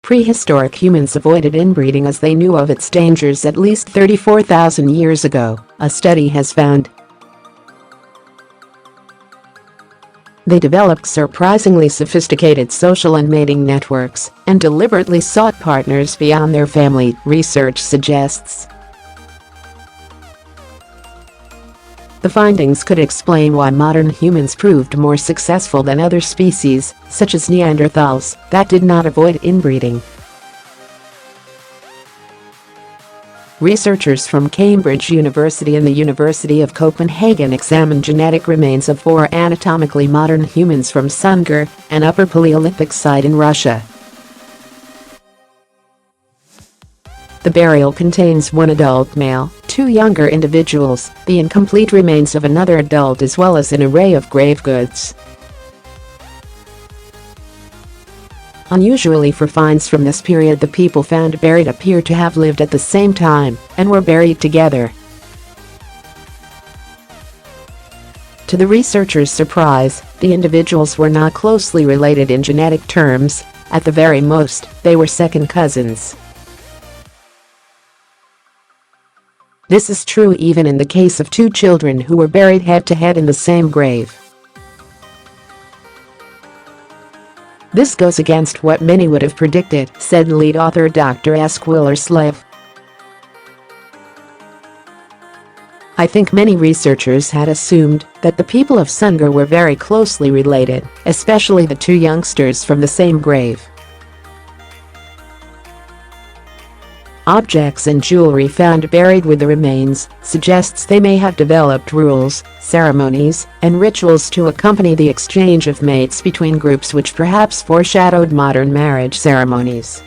Prehistoric humans avoided inbreeding as they knew of its dangers at least 34,000 years ago, a study has found. They developed surprisingly sophisticated social and mating networks and deliberately sought partners beyond their family, research suggests. The findings could explain why modern humans proved more successful than other species, such as Neanderthals, that did not avoid inbreeding. Researchers from Cambridge University and the University of Copenhagen examined genetic remains of 4 anatomically modern humans from Sunghir, an Upper Paleolithic site in Russia. The burial contains 1 adult male, 2 younger individuals, the incomplete remains of another adult as well as an array of grave goods. Unusually for finds from this period, the people found buried appear to have lived at the same time and were buried together. To the researchers' surprise, the individuals were not closely related in genetic terms. At the very most, they were second cousins. This is true even in the case of 2 children who were buried head-to-head in the same grave. This goes against what many would have predicted, said lead author Dr Eske Willerslev. I think many researchers had assumed that the people of Sunghir were very closely related, especially the 2 youngsters from the same grave. Objects and jewelry found buried with the remains suggests they may have developed rules, ceremonies, and rituals to accompany the exchange of mates between groups, which perhaps foreshadowed modern marriage ceremonies.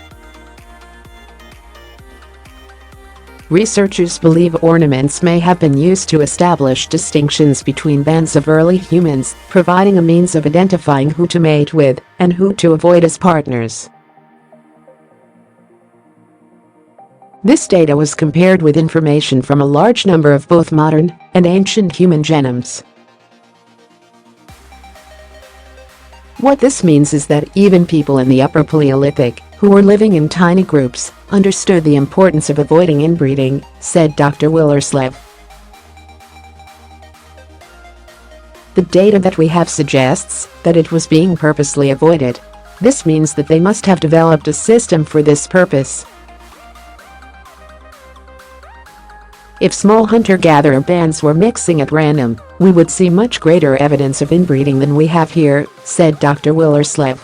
Researchers believe ornaments may have been used to establish distinctions between bands of early humans, providing a means of identifying who to mate with and who to avoid as partners. This data was compared with information from a large number of both modern and ancient human genomes. What this means is that even people in the Upper Paleolithic, who were living in tiny groups, understood the importance of avoiding inbreeding, said Dr Willerslev. The data that we have suggests that it was being purposely avoided. This means that they must have developed a system for this purpose. If small hunter-gatherer bands were mixing at random, we would see much greater evidence of inbreeding than we have here, said Dr Willerslev.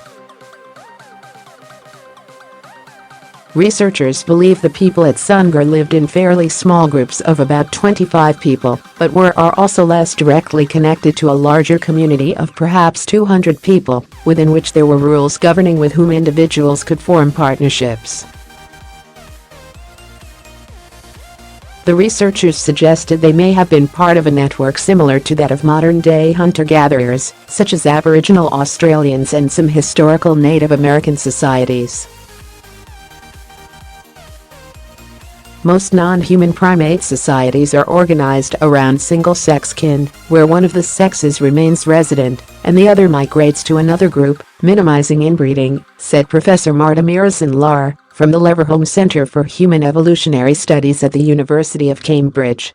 Researchers believe the people at Sunghir lived in fairly small groups of about 25 people, but are also less directly connected to a larger community of perhaps 200 people, within which there were rules governing with whom individuals could form partnerships. The researchers suggested they may have been part of a network similar to that of modern-day hunter-gatherers, such as Aboriginal Australians and some historical Native American societies. Most non-human primate societies are organized around single-sex kin, where one of the sexes remains resident and the other migrates to another group, minimizing inbreeding, said Professor Marta Mirazón Lahr from the Leverhulme Centre for Human Evolutionary Studies at the University of Cambridge.